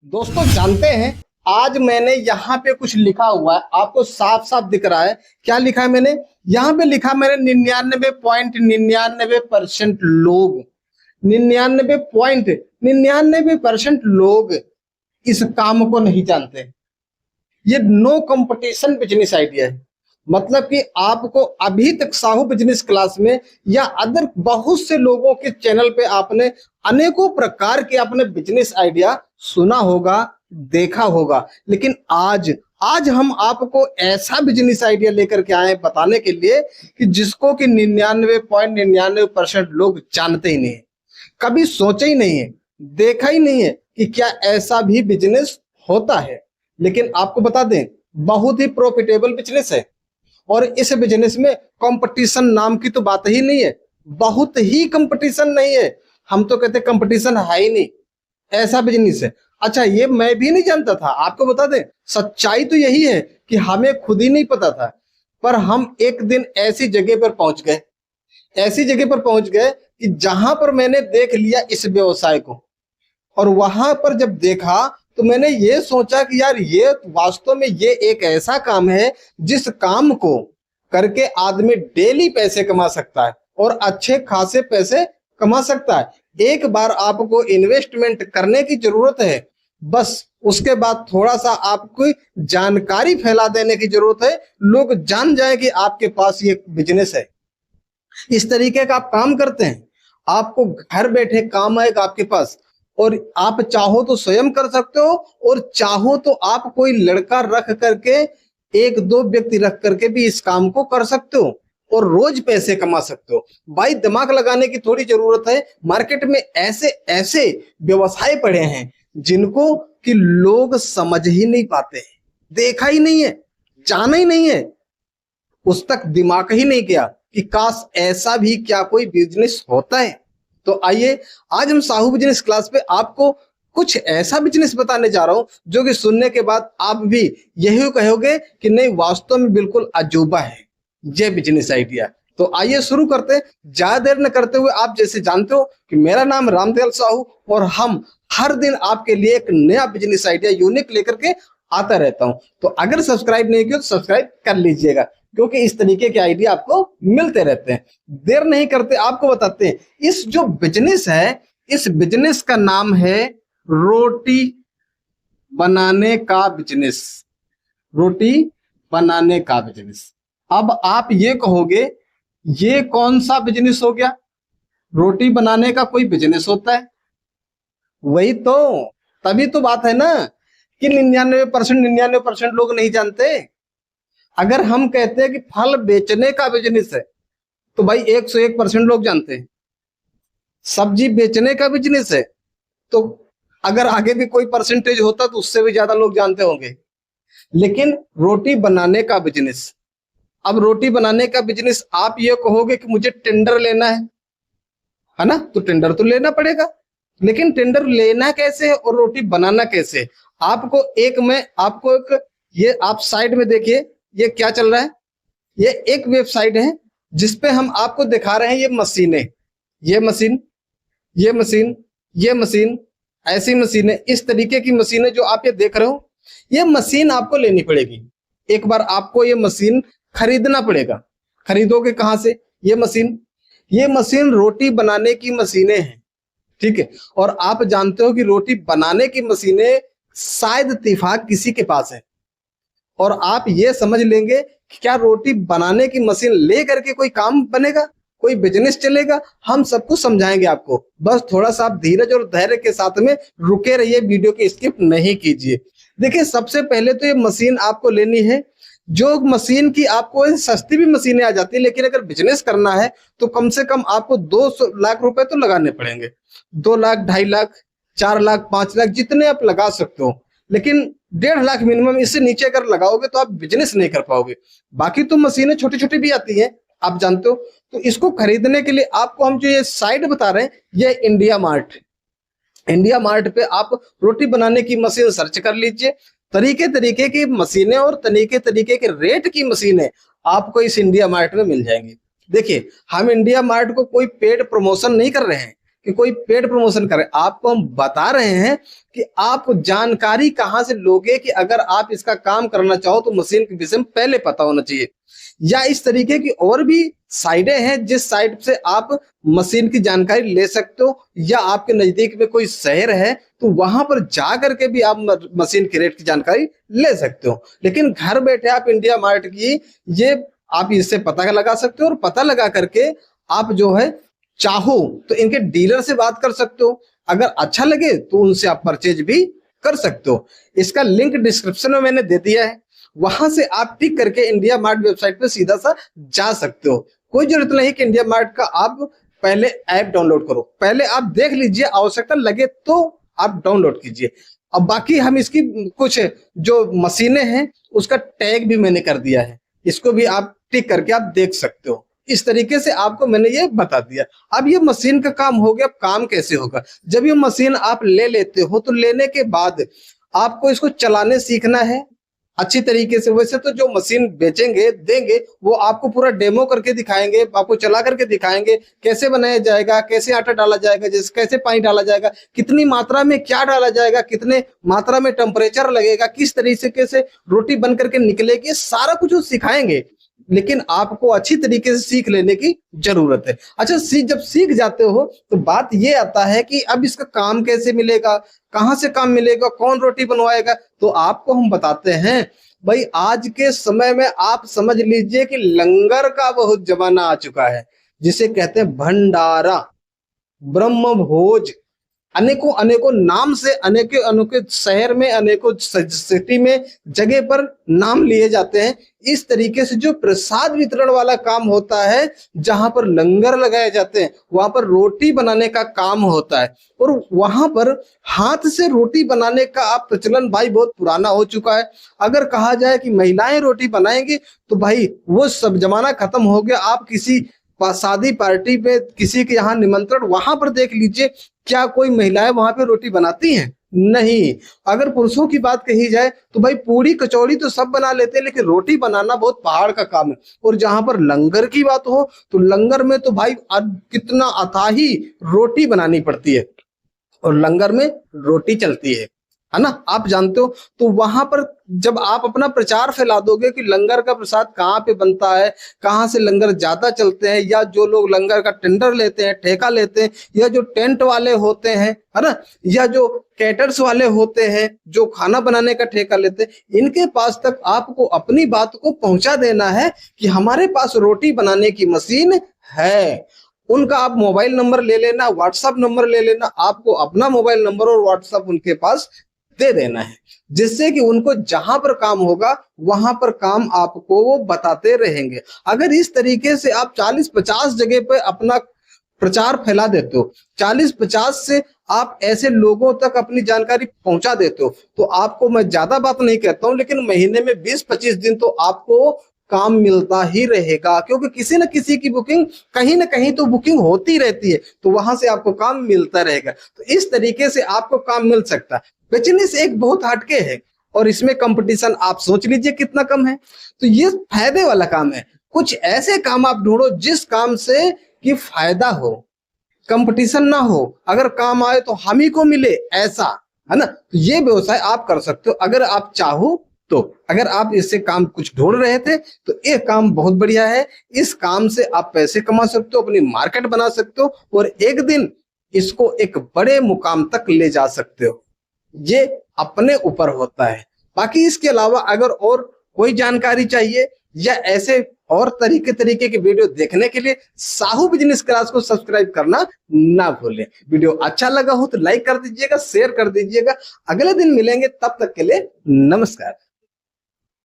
दोस्तों जानते हैं, आज मैंने यहाँ पे कुछ लिखा हुआ है, आपको साफ साफ दिख रहा है। क्या लिखा है मैंने? यहाँ पे लिखा मैंने 99.99% लोग, 99.99% लोग इस काम को नहीं जानते। ये नो कंपटीशन बिजनेस आइडिया है। मतलब कि आपको अभी तक साहू बिजनेस क्लास में या अदर बहुत से लोगों के चैनल पे आपने अनेकों प्रकार के अपने बिजनेस आइडिया सुना होगा, देखा होगा, लेकिन आज आज हम आपको ऐसा बिजनेस आइडिया लेकर के आए बताने के लिए कि जिसको कि 99.99% लोग जानते ही नहीं है, कभी सोचे ही नहीं है, देखा ही नहीं है कि क्या ऐसा भी बिजनेस होता है। लेकिन आपको बता दें, बहुत ही प्रॉफिटेबल बिजनेस है और इस बिजनेस में कंपटीशन नाम की तो बात ही नहीं है। बहुत ही कंपटीशन नहीं है, हम तो कहते कंपटीशन है ही नहीं, ऐसा बिजनेस है। अच्छा, ये मैं भी नहीं जानता था, आपको बता दें सच्चाई तो यही है कि हमें खुद ही नहीं पता था। पर हम एक दिन ऐसी जगह पर पहुंच गए, ऐसी जगह पर पहुंच गए कि जहां पर मैंने देख लिया इस व्यवसाय को। और वहां पर जब देखा तो मैंने ये सोचा कि यार ये वास्तव में ये एक ऐसा काम है जिस काम को करके आदमी डेली पैसे कमा सकता है और अच्छे खासे पैसे कमा सकता है। एक बार आपको इन्वेस्टमेंट करने की जरूरत है, बस उसके बाद थोड़ा सा आपको जानकारी फैला देने की जरूरत है, लोग जान जाए कि आपके पास ये बिजनेस है। इस तरीके का आप काम करते हैं, आपको घर बैठे काम आएगा आपके पास, और आप चाहो तो स्वयं कर सकते हो और चाहो तो आप कोई लड़का रख करके, एक दो व्यक्ति रख करके भी इस काम को कर सकते हो और रोज पैसे कमा सकते हो। भाई दिमाग लगाने की थोड़ी जरूरत है। मार्केट में ऐसे ऐसे व्यवसाय पड़े हैं जिनको कि लोग समझ ही नहीं पाते, देखा ही नहीं है, जाना ही नहीं है, उस तक दिमाग ही नहीं गया कि काश ऐसा भी क्या कोई बिजनेस होता है। तो आइए आज हम साहू बिजनेस क्लास पे आपको कुछ ऐसा बिजनेस बताने जा रहा हूं जो कि सुनने के बाद आप भी यही कहोगे कि नहीं, वास्तव में बिल्कुल अजूबा है ये बिजनेस आइडिया। तो आइए शुरू करते हैं, ज्यादा देर न करते हुए। आप जैसे जानते हो कि मेरा नाम रामदयाल साहू और हम हर दिन आपके लिए एक नया बिजनेस आइडिया यूनिक लेकर के आता रहता हूं। तो अगर सब्सक्राइब नहीं किया तो सब्सक्राइब कर लीजिएगा, क्योंकि इस तरीके के आइडिया आपको मिलते रहते हैं। देर नहीं करते, आपको बताते हैं इस जो बिजनेस है, इस बिजनेस का नाम है रोटी बनाने का बिजनेस। रोटी बनाने का बिजनेस। अब आप ये कहोगे ये कौन सा बिजनेस हो गया? रोटी बनाने का कोई बिजनेस होता है? वही तो, तभी तो बात है ना कि 99% लोग नहीं जानते। अगर हम कहते हैं कि फल बेचने का बिजनेस है तो भाई 101% लोग जानते हैं। सब्जी बेचने का बिजनेस है तो अगर आगे भी कोई परसेंटेज होता तो उससे भी ज्यादा लोग जानते होंगे। लेकिन रोटी बनाने का बिजनेस, अब रोटी बनाने का बिजनेस आप ये कहोगे कि मुझे टेंडर लेना है ना, तो टेंडर तो लेना पड़ेगा, लेकिन टेंडर लेना कैसे है और रोटी बनाना कैसे है? आपको एक ये आप साइड में देखिए, ये क्या चल रहा है? ये एक वेबसाइट है जिसपे हम आपको दिखा रहे हैं ये मशीनें, ये मशीन, ये मशीन, ये मशीन, ऐसी मशीनें, इस तरीके की मशीनें जो आप ये देख रहे हो, ये मशीन आपको लेनी पड़ेगी। एक बार आपको ये मशीन खरीदना पड़ेगा। खरीदोगे कहां से? ये मशीन रोटी बनाने की मशीनें हैं, ठीक है। और आप जानते हो कि रोटी बनाने की मशीनें शायद इत्तेफाक किसी के पास है। और आप ये समझ लेंगे कि क्या रोटी बनाने की मशीन ले करके कोई काम बनेगा, कोई बिजनेस चलेगा? हम सब कुछ समझाएंगे आपको, बस थोड़ा सा आप धीरज और धैर्य के साथ में रुके रहिए, वीडियो की स्किप नहीं कीजिए। देखिए, सबसे पहले तो ये मशीन आपको लेनी है, जो मशीन की आपको सस्ती भी मशीनें आ जाती है, लेकिन अगर बिजनेस करना है तो कम से कम आपको 2 लाख रुपए तो लगाने पड़ेंगे। 2 लाख, 2.5 लाख, 4 लाख, 5 लाख, जितने आप लगा सकते हो, लेकिन 1.5 लाख मिनिमम, इससे नीचे अगर लगाओगे तो आप बिजनेस नहीं कर पाओगे। बाकी तो मशीनें छोटी छोटी भी आती हैं, आप जानते हो। तो इसको खरीदने के लिए आपको हम जो ये साइट बता रहे हैं, ये इंडिया मार्ट, इंडिया मार्ट पे आप रोटी बनाने की मशीन सर्च कर लीजिए। तरीके तरीके की मशीनें और तरीके तरीके के रेट की मशीनें आपको इस इंडिया मार्ट में मिल जाएंगी। देखिए, हम इंडिया मार्ट को कोई पेड प्रमोशन नहीं कर रहे हैं कि कोई पेड प्रमोशन करे, आपको हम बता रहे हैं कि आप जानकारी कहां से लोगे कि अगर आप इसका काम करना चाहो तो मशीन के विषय में पहले पता होना चाहिए। या इस तरीके की और भी साइटें हैं जिस साइट से आप मशीन की जानकारी ले सकते हो, या आपके नजदीक में कोई शहर है तो वहां पर जा करके भी आप मशीन के रेट की जानकारी ले सकते हो। लेकिन घर बैठे आप इंडिया मार्ट की ये आप इससे पता लगा सकते हो, और पता लगा करके आप जो है चाहो तो इनके डीलर से बात कर सकते हो, अगर अच्छा लगे तो उनसे आप परचेज भी कर सकते हो। इसका लिंक डिस्क्रिप्शन में मैंने दे दिया है, वहां से आप टिक करके इंडिया मार्ट वेबसाइट पे सीधा सा जा सकते हो। कोई जरूरत नहीं कि इंडिया मार्ट का आप पहले ऐप डाउनलोड करो, पहले आप देख लीजिए, आवश्यकता लगे तो आप डाउनलोड कीजिए। अब बाकी हम इसकी कुछ जो मशीनें हैं उसका टैग भी मैंने कर दिया है, इसको भी आप टिक करके आप देख सकते हो। इस तरीके से आपको मैंने ये बता दिया। अब ये मशीन का काम हो गया। काम कैसे होगा? जब ये मशीन आप ले लेते हो तो लेने के बाद आपको इसको चलाने सीखना है अच्छी तरीके से। वैसे तो जो मशीन बेचेंगे देंगे वो आपको पूरा डेमो करके दिखाएंगे, आपको चला करके दिखाएंगे कैसे बनाया जाएगा, कैसे आटा डाला जाएगा, जैसे कैसे पानी डाला जाएगा, कितनी मात्रा में क्या डाला जाएगा, कितने मात्रा में टेम्परेचर लगेगा, किस तरीके से रोटी बन करके निकलेगी, सारा कुछ वो सिखाएंगे। लेकिन आपको अच्छी तरीके से सीख लेने की जरूरत है। अच्छा, जब सीख जाते हो तो बात ये आता है कि अब इसका काम कैसे मिलेगा, कहाँ से काम मिलेगा, कौन रोटी बनवाएगा। तो आपको हम बताते हैं भाई, आज के समय में आप समझ लीजिए कि लंगर का बहुत जमाना आ चुका है, जिसे कहते हैं भंडारा, ब्रह्म भोज, अनेकों अनेकों नाम से अनेकों अनेकों शहर में, अनेकों सिटी में, जगह पर नाम लिए जाते हैं। इस तरीके से जो प्रसाद वितरण वाला काम होता है, जहां पर लंगर लगाए जाते हैं, वहां पर रोटी बनाने का काम होता है। और वहां पर हाथ से रोटी बनाने का आप प्रचलन भाई बहुत पुराना हो चुका है। अगर कहा जाए कि महिलाएं रोटी बनाएंगी तो भाई वो सब जमाना खत्म हो गया। आप किसी शादी पार्टी पे किसी के यहाँ निमंत्रण, वहां पर देख लीजिए, क्या कोई महिलाएं वहां पे रोटी बनाती हैं? नहीं। अगर पुरुषों की बात कही जाए तो भाई पूरी कचौड़ी तो सब बना लेते हैं, लेकिन रोटी बनाना बहुत पहाड़ का काम है। और जहां पर लंगर की बात हो तो लंगर में तो भाई कितना अथाही रोटी बनानी पड़ती है, और लंगर में रोटी चलती है ना, आप जानते हो। तो वहां पर जब आप अपना प्रचार फैला दोगे कि लंगर का प्रसाद कहाँ पे बनता है, कहाँ से लंगर ज्यादा चलते हैं, या जो लोग लंगर का टेंडर लेते हैं, ठेका लेते हैं, या जो टेंट वाले होते हैं, है ना, या जो कैटर्स वाले होते हैं जो खाना बनाने का ठेका लेते हैं, इनके पास तक आपको अपनी बात को पहुंचा देना है कि हमारे पास रोटी बनाने की मशीन है। उनका आप मोबाइल नंबर ले लेना, व्हाट्सएप नंबर ले लेना, आपको अपना मोबाइल नंबर और व्हाट्सएप उनके पास दे देना है, जिससे कि उनको जहां पर काम होगा वहां पर काम आपको वो बताते रहेंगे। अगर इस तरीके से आप 40-50 जगह पे अपना प्रचार फैला देते हो, 40-50 से आप ऐसे लोगों तक अपनी जानकारी पहुंचा देते हो, तो आपको, मैं ज्यादा बात नहीं कहता हूं, लेकिन महीने में 20-25 दिन तो आपको काम मिलता ही रहेगा, क्योंकि किसी न किसी की बुकिंग कहीं ना कहीं तो बुकिंग होती रहती है, तो वहां से आपको काम मिलता रहेगा। तो इस तरीके से आपको काम मिल सकता है। बिजनेस एक बहुत हटके है, और इसमें कंपटीशन आप सोच लीजिए कितना कम है। तो ये फायदे वाला काम है। कुछ ऐसे काम आप ढूंढो जिस काम से कि फायदा हो, कंपटीशन ना हो, अगर काम आए तो हम ही को मिले, ऐसा, है ना। तो ये व्यवसाय आप कर सकते हो अगर आप चाहो तो। अगर आप इससे काम कुछ ढूंढ रहे थे तो ये काम बहुत बढ़िया है। इस काम से आप पैसे कमा सकते हो, अपनी मार्केट बना सकते हो, और एक दिन इसको एक बड़े मुकाम तक ले जा सकते हो। ये अपने ऊपर होता है। बाकी इसके अलावा अगर और कोई जानकारी चाहिए या ऐसे और तरीके के वीडियो देखने के लिए साहू बिजनेस क्लास को सब्सक्राइब करना ना भूलें। वीडियो अच्छा लगा हो तो लाइक कर दीजिएगा, शेयर कर दीजिएगा। अगले दिन मिलेंगे, तब तक के लिए नमस्कार।